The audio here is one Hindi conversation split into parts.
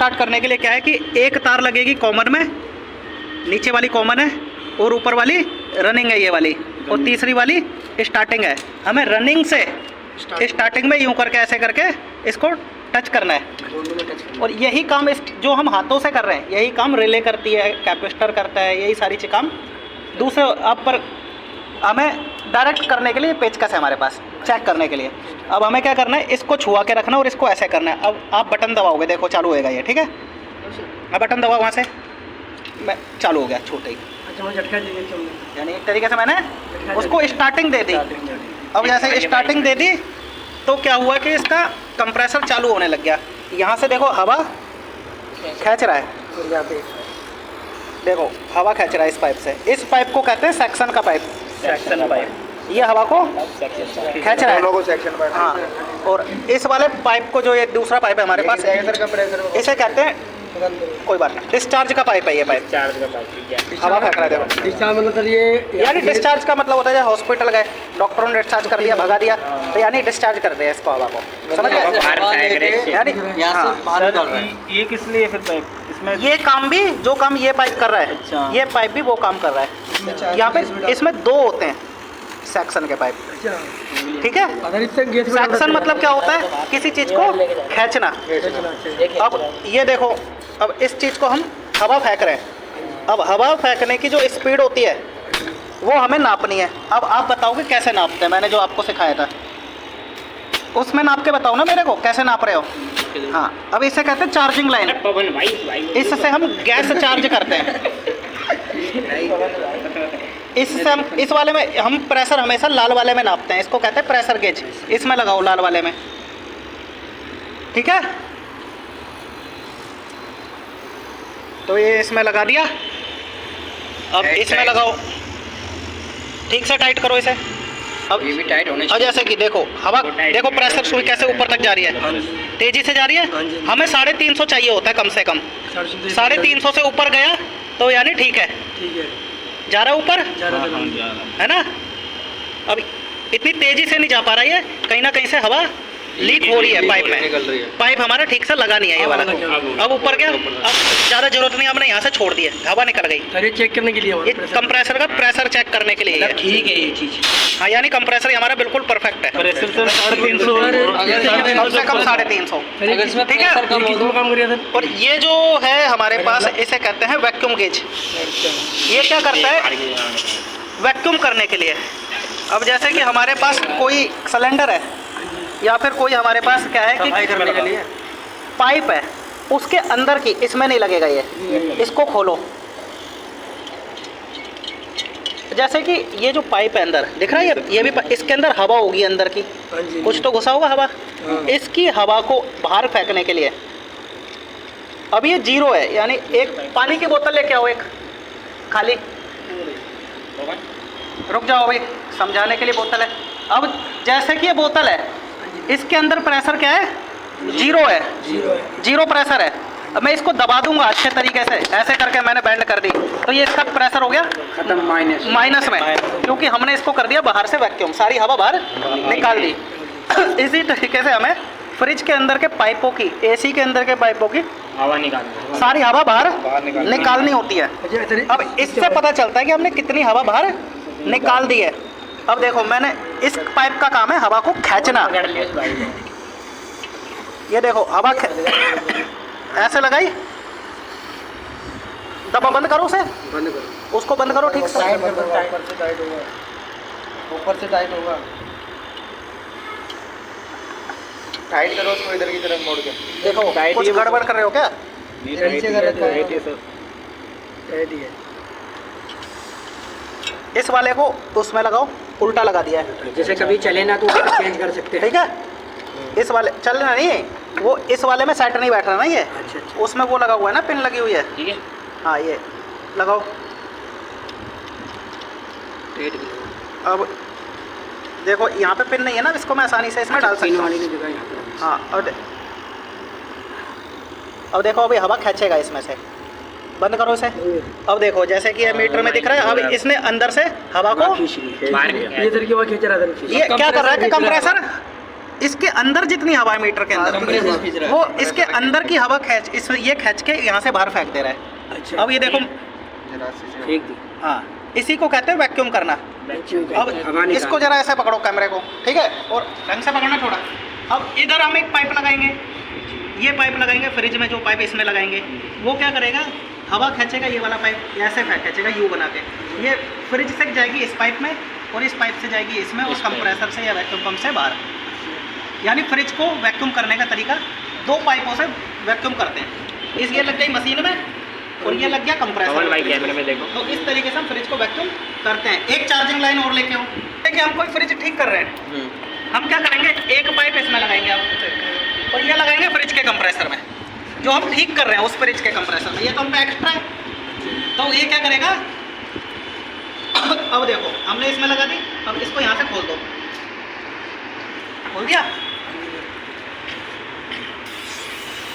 स्टार्ट करने के लिए क्या है कि एक तार लगेगी कॉमन में, नीचे वाली कॉमन है और ऊपर वाली रनिंग है ये वाली, और तीसरी वाली स्टार्टिंग है। हमें रनिंग से स्टार्टिंग में यूं करके ऐसे करके इसको टच करना है। और यही काम इस जो हम हाथों से कर रहे हैं यही काम रिले करती है, कैपेसिटर करता है, यही सारी चीज़ काम दूसरे आप पर। हमें डायरेक्ट करने के लिए पेचकस है हमारे पास, चेक करने के लिए। अब हमें क्या करना है, इसको छुआ के रखना और इसको ऐसे करना है। अब आप बटन दबाओगे, देखो चालू होएगा ये, ठीक है। अब बटन दबाओ वहाँ से, मैं चालू हो गया छूटे ही। झटका दीजिए, यानी एक तरीके से मैंने उसको स्टार्टिंग दे दी। अब जैसे स्टार्टिंग दे दी तो क्या हुआ कि इसका कंप्रेसर चालू होने लग गया। यहाँ से देखो हवा खींच रहा है, यहाँ पे देखो हवा खींच रहा है इस पाइप से। इस पाइप को कहते हैं सेक्शन का पाइप, सेक्शन पाइप। ये हवा को खींच रहा है, हाँ। और इस वाले पाइप को, जो ये दूसरा पाइप है हमारे पास, इसे कहते हैं, कोई बात नहीं, डिस्चार्ज का पाइप है ये पाइप। डिस्चार्ज का पाइप, ठीक है। हवा फेंक रहा है, देखो डिस्चार्ज मतलब ये, यानी डिस्चार्ज का मतलब होता है हॉस्पिटल गए, डॉक्टरों ने डिस्चार्ज कर दिया, भगा दिया, तो यानी डिस्चार्ज कर दिया इसको, हवा को, समझ गए। यानी ये किस लिए फिर पाइप इसमें, ये काम भी, जो काम ये पाइप कर रहा है, ये पाइप भी वो काम कर रहा है। यहाँ पे इसमें दो होते हैं सेक्शन के पाइप, ठीक है। सेक्शन मतलब क्या होता है, किसी चीज़ को खींचना। अब ये देखो, अब इस चीज़ को हम हवा फेंक रहे हैं। अब हवा फेंकने की जो स्पीड होती है वो हमें नापनी है। अब आप बताओगे कैसे नापते हैं, मैंने जो आपको सिखाया था उसमें नाप के बताओ ना मेरे को, कैसे नाप रहे हो। हाँ, अब इसे कहते हैं चार्जिंग लाइन। इससे हम गैस चार्ज करते हैं। इससे हम, इस वाले में हम प्रेशर हमेशा लाल वाले में नापते हैं, इसको कहते हैं प्रेशर गेज। इसमें लगाओ लाल वाले में, ठीक है। तो ये इसमें लगा दिया। अब इसमें लगाओ, ठीक से टाइट करो इसे। अब ये भी टाइट होने चाहिए। जैसे कि देखो हवा, देखो प्रेशर सुई कैसे ऊपर तक जा रही है, तेजी से जा रही है। हमें 350 चाहिए होता है कम से कम। 350 से ऊपर गया तो यानी ठीक है, जा रहा है ऊपर, है ना। अब इतनी तेजी से नहीं जा पा रहा है, कहीं ना कहीं से हवा लीक हो रही है पाइप में। पाइप हमारा ठीक से लगा नहीं है ये वाला। अब ऊपर क्या, अब ज़्यादा जरूरत नहीं, हमने यहाँ से छोड़ दिया, हवा निकल गई। अरे चेक करने के लिए, ये कंप्रेसर का प्रेशर चेक करने के लिए, ठीक है ये चीज़। हाँ, यानी कंप्रेसर हमारा बिल्कुल परफेक्ट है। कम से कम 350, ठीक है। काम करिए सर। और ये जो है हमारे पास, इसे कहते हैं वैक्यूम गेज। ये क्या करता है, वैक्यूम करने के लिए। अब जैसे कि हमारे पास कोई सिलेंडर है या फिर कोई हमारे पास क्या है कि करने के लिए पाइप है, उसके अंदर की, इसमें नहीं लगेगा ये, इसको खोलो। जैसे कि ये जो पाइप है अंदर दिख रहा है, ये भी इसके अंदर हवा होगी अंदर की, कुछ तो घुसा होगा हवा। इसकी हवा को बाहर फेंकने के लिए, अब ये 0 है, यानी एक पानी की बोतल लेके आओ, एक खाली, रुक जाओ भाई, समझाने के लिए बोतल है। अब जैसे कि ये बोतल है, इसके अंदर प्रेशर क्या है, 0 है, 0 प्रेशर है। अब मैं इसको दबा दूंगा अच्छे तरीके से, ऐसे करके मैंने बैंड कर दी, तो ये इसका प्रेशर हो गया खत्म, माइनस में, क्योंकि हमने इसको कर दिया बाहर से वैक्यूम, सारी हवा बाहर निकाल दी। इसी तरीके से हमें फ्रिज के अंदर के पाइपों की, एसी के अंदर के पाइपों की हवा निकालनी, सारी हवा बाहर निकालनी होती है। अब इससे पता चलता है कि हमने कितनी हवा बाहर निकाल दी है। अब देखो, मैंने इस पाइप का काम है हवा को खींचना। ये देखो हवा ऐसे लगाई, दबा बंद करो उसे, बंद करो, उसको बंद करो ठीक से। ऊपर से टाइट होगा, टाइट करो उसको इधर की तरफ मोड़ के। देखो कुछ गड़बड़ कर रहे हो क्या? नीचे कर रहे थे, इस वाले को उसमें लगाओ, उल्टा लगा दिया है। जैसे कभी चले ना तो चेंज कर सकते हैं, ठीक है। इस वाले चलना नहीं, वो इस वाले में सेट नहीं बैठ रहा ना ये। अच्छा। उसमें वो लगा हुआ है ना, पिन लगी हुई है, ठीक है। हाँ, ये लगाओ। अब देखो यहाँ पे पिन नहीं है ना, इसको मैं आसानी से इसमें डाल सकता हूँ। हाँ, और अब देखो अभी हवा खींचेगा इसमें से, बंद करो इसे। अब देखो जैसे कि ये मीटर में दिख रहा है, अब इसने अंदर से हवा को, बाहर ये इधर की हवा खींच रहा था। ये क्या कर रहा है कि कंप्रेसर इसके अंदर जितनी हवा है मीटर के compressor खींच अंदर रहा है। वो इसके अंदर की हवा खींच इस ये खींच के यहाँ से बाहर फेंक दे रहा है। अच्छा अब ये देखो, जरा से ठीक थी हाँ इसी को कहते हैं वैक्यूम करना। अब इसको जरा ऐसे पकड़ो कैमरे को, ठीक है, और ढंग से पकड़ना थोड़ा। अब इधर हम एक पाइप लगाएंगे, ये पाइप लगाएंगे फ्रिज में, जो पाइप इसमें लगाएंगे वो क्या करेगा, हवा खींचेगा, ये वाला पाइप ऐसे खींचेगा यू बना के, ये फ्रिज से जाएगी इस पाइप में और इस पाइप से जाएगी इसमें, उस कंप्रेसर से या वैक्यूम पंप से बाहर। यानी फ्रिज को वैक्यूम करने का तरीका दो पाइपों से वैक्यूम करते हैं। इस ये लग गई मशीन में और ये लग गया कंप्रेसर भाई कैमरे में देखो। तो इस तरीके से हम फ्रिज को वैक्यूम करते हैं। एक चार्जिंग लाइन और लेके आओ। देखिए हम कोई फ्रिज ठीक कर रहे हैं, हम क्या करेंगे, एक पाइप इसमें लगाएंगे आप और ये लगाएंगे फ्रिज के कंप्रेसर में, जो हम ठीक कर रहे हैं उस फ्रिज के कंप्रेसर में। ये तो हम पे एक्स्ट्रा है, तो ये क्या करेगा, अब देखो हमने इसमें लगा दी, अब इसको यहाँ से खोल दो, खोल दिया।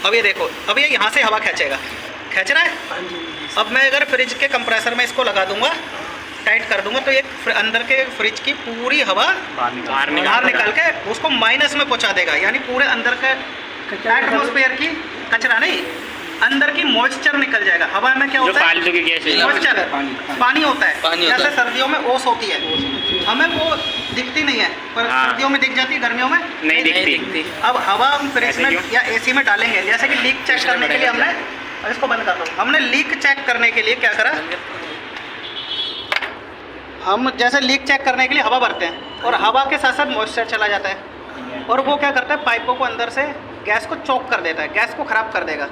अब ये देखो, अब ये यहाँ से हवा खींचेगा, खींच रहा है। अब मैं अगर फ्रिज के कंप्रेसर में इसको लगा दूंगा, टाइट कर दूंगा, तो ये अंदर के फ्रिज की पूरी हवा बाहर निकाल के उसको माइनस में पहुंचा देगा। यानी पूरे अंदर के एटमॉस्फेयर की कचरा नहीं, अंदर की मॉइस्चर निकल जाएगा। हवा में क्या होता है, मॉइस्चर, पानी होता है। जैसे सर्दियों में ओस होती है, हमें वो दिखती नहीं है, पर सर्दियों में दिख जाती है, गर्मियों में नहीं दिखती। अब हवा हम फ्रिज में या एसी में डालेंगे, जैसे कि लीक चेक करने के लिए हमने, इसको बंद कर दो, हमने लीक चेक करने के लिए क्या करा, हम जैसे लीक चेक करने के लिए हवा भरते हैं और हवा के साथ साथ मॉइस्चर चला जाता है और वो क्या करता है, पाइपों को अंदर से गैस को चोक कर देता है, गैस को ख़राब कर देगा।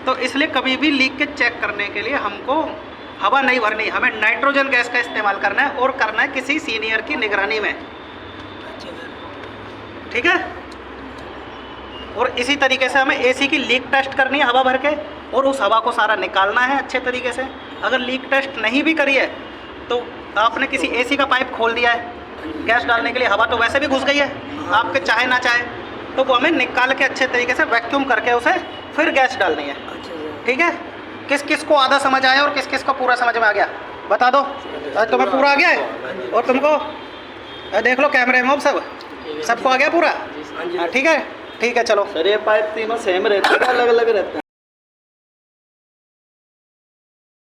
तो इसलिए कभी भी लीक के चेक करने के लिए हमको हवा नहीं भरनी, हमें नाइट्रोजन गैस का इस्तेमाल करना है और करना है किसी सीनियर की निगरानी में, ठीक है। और इसी तरीके से हमें एसी की लीक टेस्ट करनी है हवा भर के, और उस हवा को सारा निकालना है अच्छे तरीके से। अगर लीक टेस्ट नहीं भी करी है तो आपने किसी एसी का पाइप खोल दिया है गैस डालने के लिए, हवा तो वैसे भी घुस गई है आपके चाहे ना चाहे, तो वो हमें निकाल के अच्छे तरीके से वैक्यूम करके उसे फिर गैस डालनी है, ठीक है। किस किस को आधा समझ आया और किस किस को पूरा समझ में आ गया, बता दो। तुम्हें पूरा आ गया है और तुमको देख लो कैमरे में, सबको आ गया पूरा, ठीक है, ठीक है, चलो। सर ये पाइप तीनों सेम रहते हैं, अलग अलग रहते हैं?